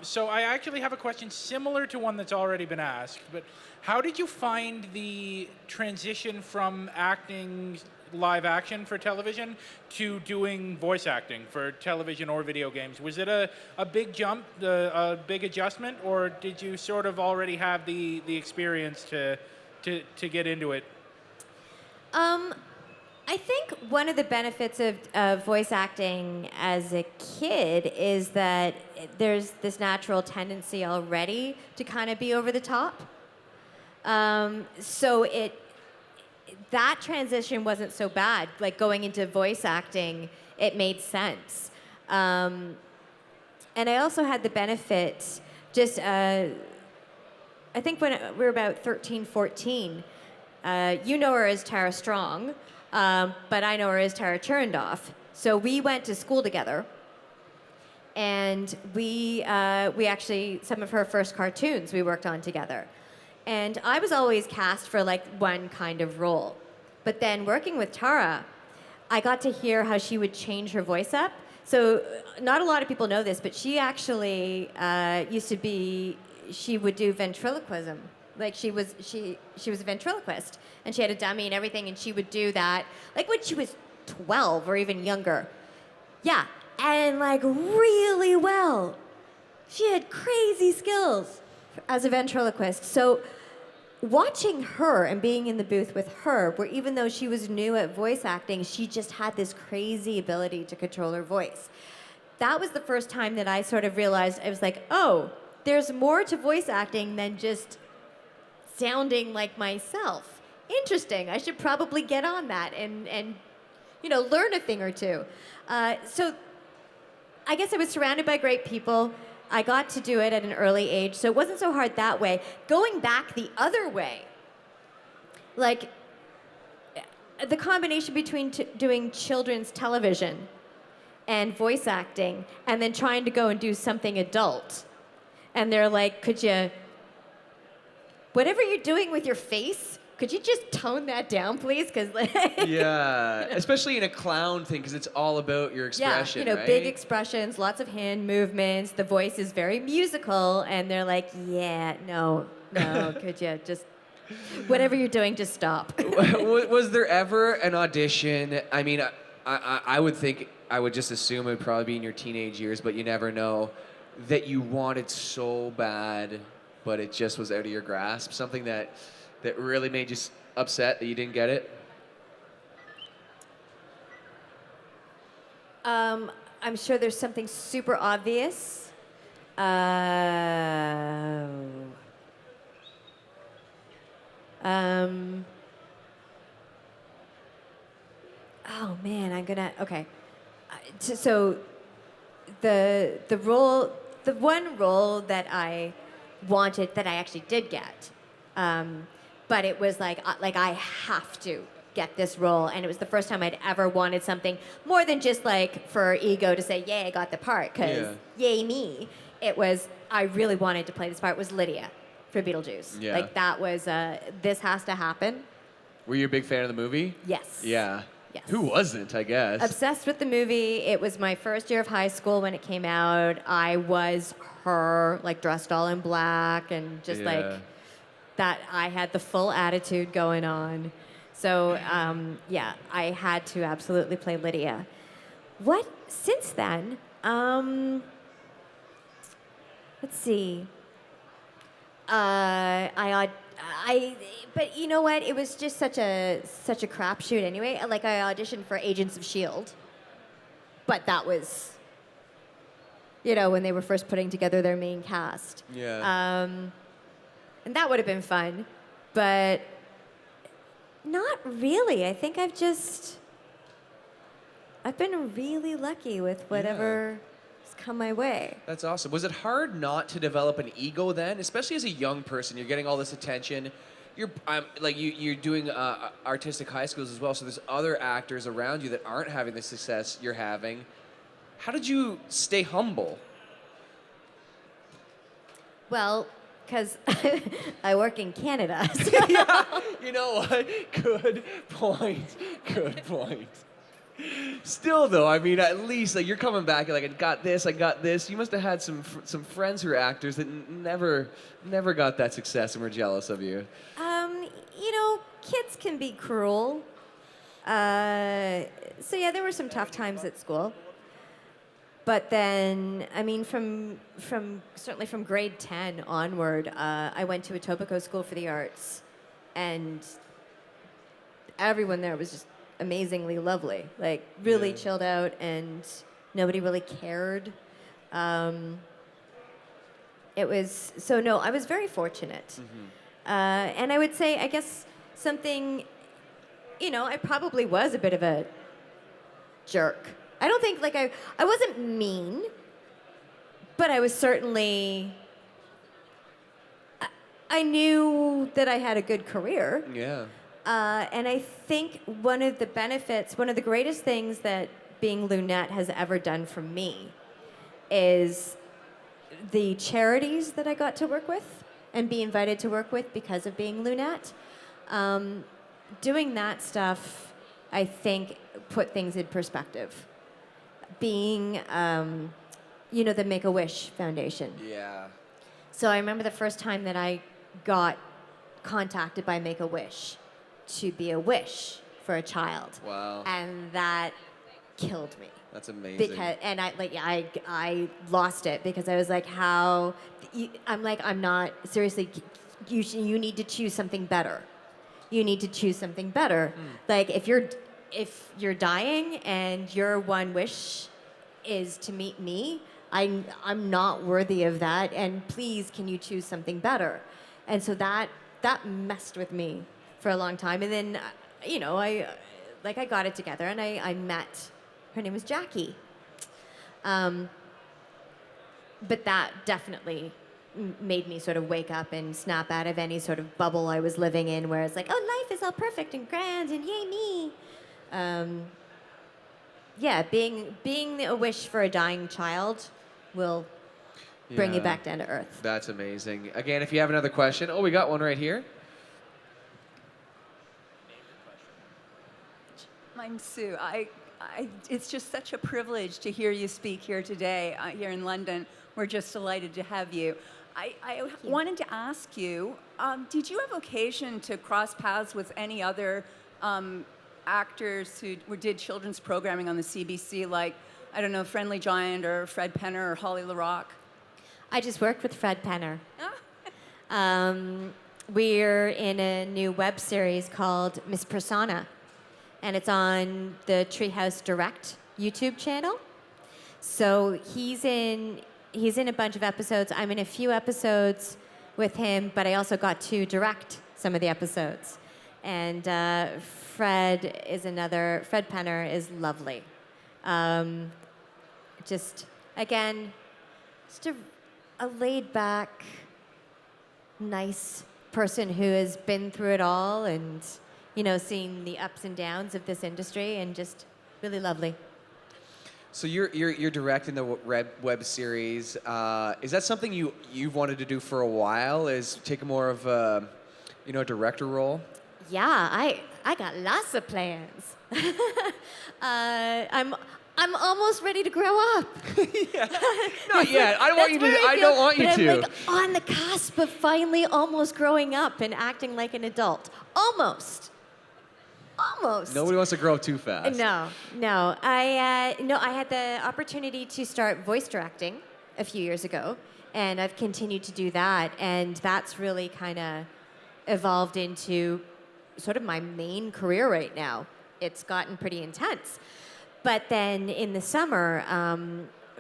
So I actually have a question similar to one that's already been asked, but how did you find the transition from acting live action for television to doing voice acting for television or video games? Was it a big jump, a big adjustment, or did you sort of already have the experience to get into it? I think one of the benefits of voice acting as a kid is that there's this natural tendency already to kind of be over the top. So that transition wasn't so bad. Like going into voice acting, it made sense. And I also had the benefit, I think when we were about 13, 14, you know her as Tara Strong, but I know her as Tara Cherndoff. So we went to school together, and we actually, some of her first cartoons we worked on together. And I was always cast for like one kind of role. But then working with Tara, I got to hear how she would change her voice up. So not a lot of people know this, but she actually she would do ventriloquism. Like she was a ventriloquist, and she had a dummy and everything, and she would do that like when she was 12 or even younger. Yeah, and like really well. She had crazy skills as a ventriloquist. So watching her and being in the booth with her, where even though she was new at voice acting, she just had this crazy ability to control her voice. That was the first time that I sort of realized, I was like, oh, there's more to voice acting than just sounding like myself. Interesting. I should probably get on that and learn a thing or two. So I guess I was surrounded by great people. I got to do it at an early age, so it wasn't so hard that way. Going back the other way, like the combination between doing children's television and voice acting, and then trying to go and do something adult. And they're like, whatever you're doing with your face, could you just tone that down, please? Because Yeah, especially in a clown thing, because it's all about your expression, yeah, right? Big expressions, lots of hand movements. The voice is very musical, and they're like, yeah, no, could you just, whatever you're doing, just stop. Was there ever an audition? I mean, I would think, I would just assume it would probably be in your teenage years, but you never know, that you wanted so bad, but it just was out of your grasp. Something that really made you upset that you didn't get it? I'm sure there's something super obvious. Oh man, okay. So the one role that I wanted, that I actually did get, but it was like I have to get this role, and it was the first time I'd ever wanted something more than just like for ego to say, yay, I got the part, because yay me. It was, I really wanted to play this part, was Lydia for Beetlejuice. Yeah. Like that was, this has to happen. Were you a big fan of the movie? Yes. Yeah. Yes. Who wasn't, I guess? Obsessed with the movie. It was my first year of high school when it came out. I was her, like dressed all in black and just like that. I had the full attitude going on. So yeah, I had to absolutely play Lydia. What since then? Let's see. But you know what? It was just such a crapshoot anyway. Like I auditioned for Agents of Shield, but that was, when they were first putting together their main cast. Yeah. And that would have been fun, but not really. I think I've been really lucky with whatever has come my way. That's awesome. Was it hard not to develop an ego then, especially as a young person? You're getting all this attention. You're doing artistic high schools as well, so there's other actors around you that aren't having the success you're having. How did you stay humble? Well, because I work in Canada. So. Yeah, you know what? Good point. Good point. Still, though, I mean, at least like you're coming back. You're like, I got this. You must have had some friends who are actors that never got that success and were jealous of you. Kids can be cruel. So yeah, there were some tough times at school. But then, I mean, certainly from grade 10 onward, I went to Etobicoke School for the Arts, and everyone there was just amazingly lovely, like really chilled out, and nobody really cared. It was I was very fortunate, and I would say, I guess something, I probably was a bit of a jerk. I don't think I wasn't mean, but I was certainly. I knew that I had a good career. Yeah. And I think one of the greatest things that being Loonette has ever done for me is the charities that I got to work with and be invited to work with because of being Loonette. Doing that stuff, I think, put things in perspective. Being, the Make-A-Wish Foundation. Yeah. So I remember the first time that I got contacted by Make-A-Wish to be a wish for a child. Wow. And that killed me. That's amazing. I lost it because I was like, I'm not, seriously, you need to choose something better. You need to choose something better. Like if you're dying and your one wish is to meet me, I'm not worthy of that, and please can you choose something better? And so that messed with me for a long time. And then, I got it together and I met, her name was Jackie. But that definitely made me sort of wake up and snap out of any sort of bubble I was living in where it's like, oh, life is all perfect and grand and yay me. Being a wish for a dying child will bring you back down to earth. That's amazing. Again, if you have another question, we got one right here. I'm Sue. It's just such a privilege to hear you speak here today, here in London. We're just delighted to have you. I wanted to ask you, did you have occasion to cross paths with any other actors who did children's programming on the CBC, like, I don't know, Friendly Giant or Fred Penner or Holly LaRock? I just worked with Fred Penner. We're in a new web series called Miss Persona, and it's on the Treehouse Direct YouTube channel. So he's in a bunch of episodes. I'm in a few episodes with him, but I also got to direct some of the episodes. And Fred Penner is lovely. Just a laid-back, nice person who has been through it all and, seen the ups and downs of this industry, and just really lovely. So you're directing the web series. Is that something you've wanted to do for a while? Is take more of a director role? Yeah, I got lots of plans. I'm almost ready to grow up. Not yet. I don't want you to. I don't want you but to. I'm like on the cusp of finally almost growing up and acting like an adult. Almost. Nobody wants to grow up too fast. No. I had the opportunity to start voice directing a few years ago, and I've continued to do that, and that's really kind of evolved into sort of my main career right now. It's gotten pretty intense. But then in the summer,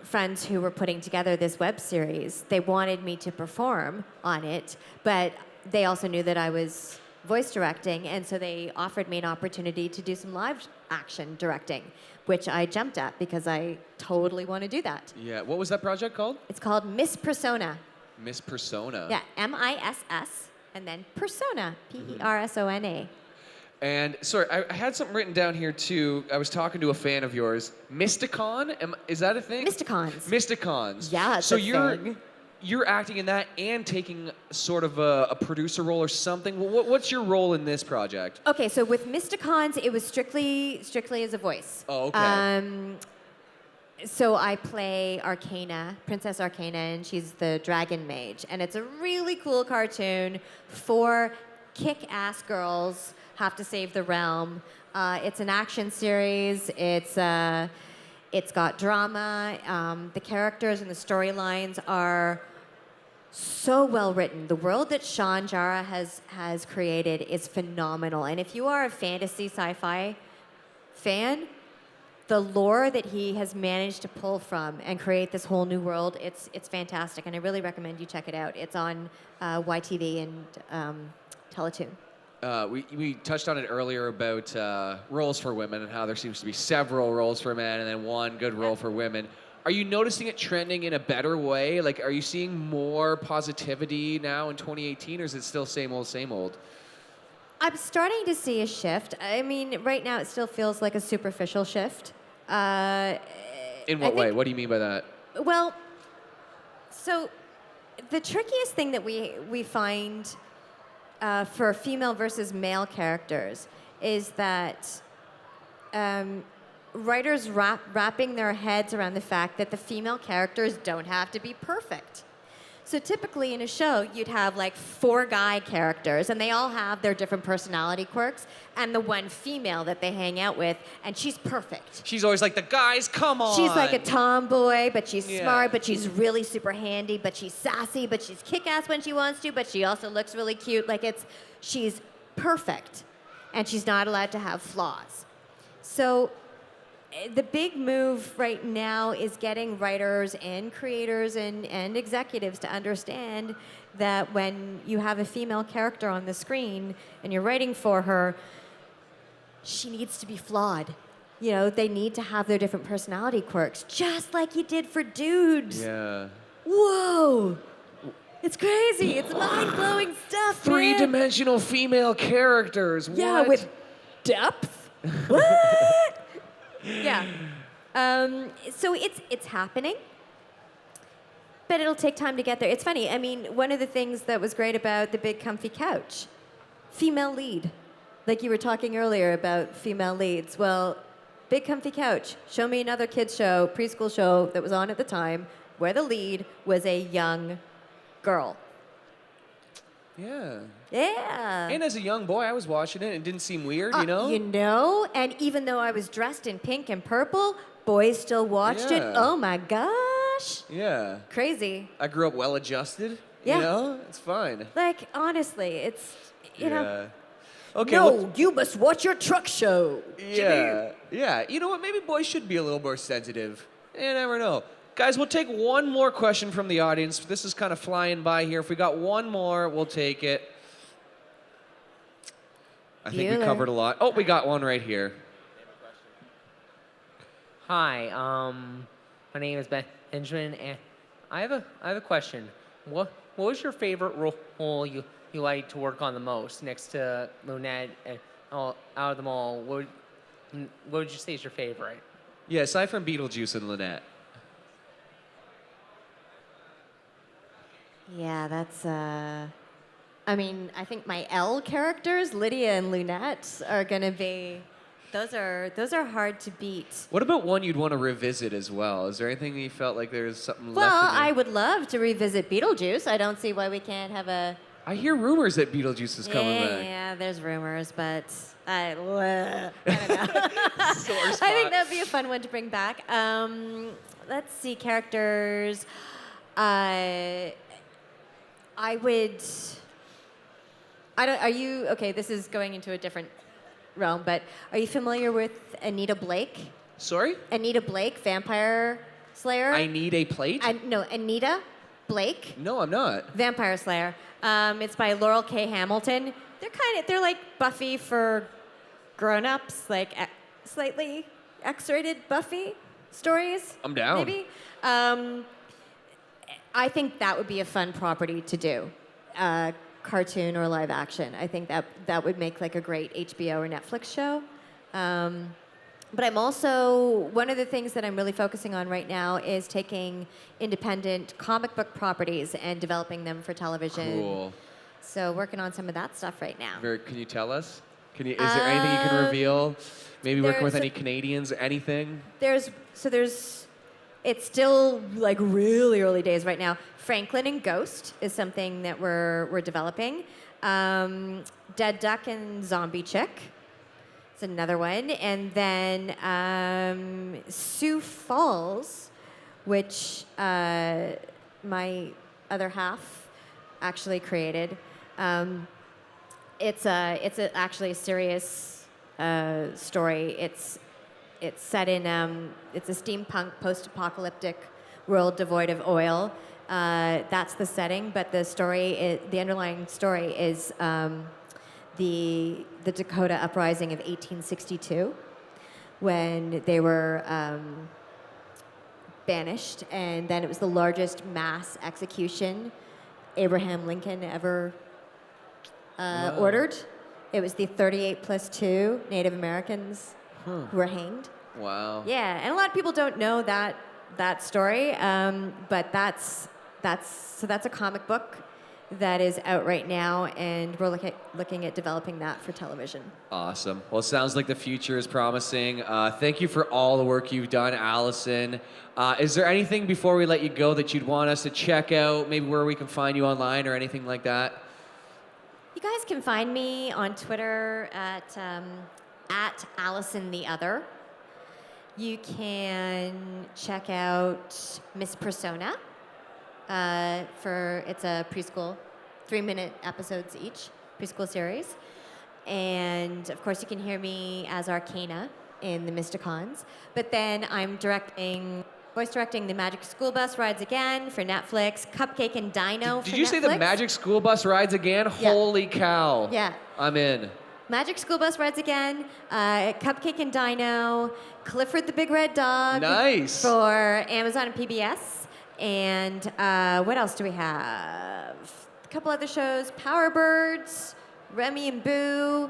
friends who were putting together this web series, they wanted me to perform on it, but they also knew that I was voice directing, and so they offered me an opportunity to do some live action directing, which I jumped at because I totally want to do that. Yeah. What was that project called? It's called Miss Persona. Miss Persona. Yeah, MISS, and then Persona, Persona. And sorry, I had something written down here too. I was talking to a fan of yours. Mysticon? Is that a thing? Mysticons. Mysticons. Yeah, it's so a thing. You're acting in that and taking sort of a producer role or something. What's your role in this project? Okay, so with Mysticons, it was strictly as a voice. Oh, okay. So I play Arcana, Princess Arcana, and she's the dragon mage. And it's a really cool cartoon for kick-ass girls have to save the realm. It's an action series. It's got drama. The characters and the storylines are so well written. The world that Sean Jara has created is phenomenal. And if you are a fantasy sci-fi fan, the lore that he has managed to pull from and create this whole new world, it's fantastic. And I really recommend you check it out. It's on YTV and Teletoon. We touched on it earlier about roles for women and how there seems to be several roles for men and then one good role for women. Are you noticing it trending in a better way? Like, are you seeing more positivity now in 2018, or is it still same old, same old? I'm starting to see a shift. I mean, right now it still feels like a superficial shift. In what way? What do you mean by that? Well, so the trickiest thing that we find for female versus male characters is that writers wrapping their heads around the fact that the female characters don't have to be perfect. So typically in a show, you'd have like 4 guy characters, and they all have their different personality quirks, and the one female that they hang out with, and she's perfect. She's always like, the guys, come on. She's like a tomboy, but she's smart, but she's really super handy, but she's sassy, but she's kick-ass when she wants to, but she also looks really cute. Like she's perfect, and she's not allowed to have flaws. So the big move right now is getting writers and creators and executives to understand that when you have a female character on the screen and you're writing for her, she needs to be flawed. You know, they need to have their different personality quirks, just like you did for dudes. Yeah. Whoa! It's crazy. It's mind-blowing stuff, man. 3-dimensional female characters. Yeah, what? with depth. What? Yeah. So it's happening, but it'll take time to get there. It's funny. I mean, one of the things that was great about the Big Comfy Couch, female lead. Like you were talking earlier about female leads. Well, Big Comfy Couch, show me another kids show, preschool show that was on at the time where the lead was a young girl. Yeah. Yeah. And as a young boy, I was watching it and it didn't seem weird, you know? You know, and even though I was dressed in pink and purple, boys still watched it. Yeah. Oh my gosh. Yeah. Crazy. I grew up well-adjusted, Yeah. you know? It's fine. Like, honestly, it's, you know. Yeah. Okay. No, well, you must watch your truck show. yeah. Yeah. You know what? Maybe boys should be a little more sensitive. You never know. Guys, we'll take one more question from the audience. This is kind of flying by here. If we got one more, we'll take it. I think we covered a lot. Oh, we got one right here. Hi, my name is Benjamin, and I have a question. What was your favorite role you like to work on the most, next to Loonette and out of them all? What would you say is your favorite? Yeah, aside from Beetlejuice and Loonette. Yeah, that's I mean, I think my L characters, Lydia and Loonette, are gonna be. Those are hard to beat. What about one you'd want to revisit as well? Is there anything you felt like there's something Well, left in you? I would love to revisit Beetlejuice. I don't see why we can't have a. I hear rumors that Beetlejuice is coming back. Yeah, there's rumors, but I don't know. I think that'd be a fun one to bring back. Let's see, characters. I would. Are you okay? This is going into a different realm, but are you familiar with Anita Blake? Sorry? Anita Blake, Vampire Slayer. I need a plate? No, Anita Blake. No, I'm not. Vampire Slayer. It's by Laurel K. Hamilton. They're like Buffy for grown-ups, like slightly X-rated Buffy stories. I'm down. Maybe. I think that would be a fun property to do, cartoon or live action. I think that would make like a great HBO or Netflix show. But I'm also, one of the things that I'm really focusing on right now is taking independent comic book properties and developing them for television. Cool. So working on some of that stuff right now. Can you tell us? Is there anything you can reveal? Maybe working with there's any Canadians, anything? It's still like really early days right now. Franklin and Ghost is something that we're developing. Dead Duck and Zombie Chick. It's another one. And then Sioux Falls, which my other half actually created. It's actually a serious story. It's set in it's a steampunk post-apocalyptic world devoid of oil. That's the setting, but the underlying story is the Dakota Uprising of 1862, when they were banished, and then it was the largest mass execution Abraham Lincoln ever ordered. It was the 38 plus 2 Native Americans who were hanged. Wow. Yeah, and a lot of people don't know that story, but that's a comic book that is out right now, and we're looking at developing that for television. Awesome. Well, it sounds like the future is promising. Thank you for all the work you've done, Alyson. Is there anything before we let you go that you'd want us to check out, maybe where we can find you online or anything like that? You guys can find me on Twitter at Alyson the Other. You can check out Miss Persona. It's a preschool, 3-minute episodes each, preschool series. And of course you can hear me as Arcana in the Mysticons. But then I'm voice directing The Magic School Bus Rides Again for Netflix, Cupcake and Dino for Netflix. Did you say The Magic School Bus Rides Again? Yeah. Holy cow. Yeah. I'm in. Magic School Bus Rides Again, Cupcake and Dino, Clifford the Big Red Dog. Nice. For Amazon and PBS. And what else do we have? A couple other shows, Power Birds, Remy and Boo.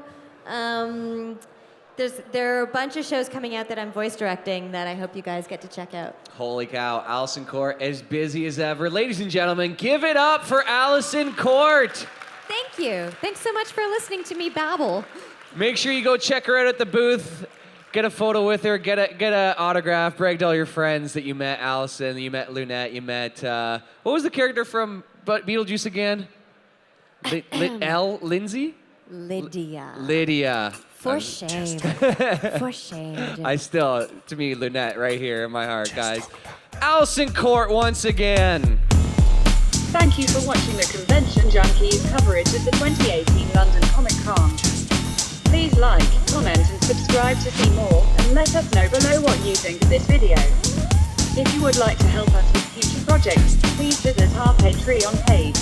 There are a bunch of shows coming out that I'm voice directing that I hope you guys get to check out. Holy cow. Alyson Court, as busy as ever. Ladies and gentlemen, give it up for Alyson Court. Thank you. Thanks so much for listening to me babble. Make sure you go check her out at the booth. Get a photo with her. Get an autograph. Brag to all your friends that you met Alyson, you met Loonette, you met what was the character from Beetlejuice again? Lindsay? Lydia. Lydia. For shame. For shame. To me, Loonette right here in my heart, guys. Alyson Court once again. Thank you for watching the Convention Junkies coverage of the 2018 London Comic Con. Please like, comment and subscribe to see more, and let us know below what you think of this video. If you would like to help us with future projects, please visit our Patreon page.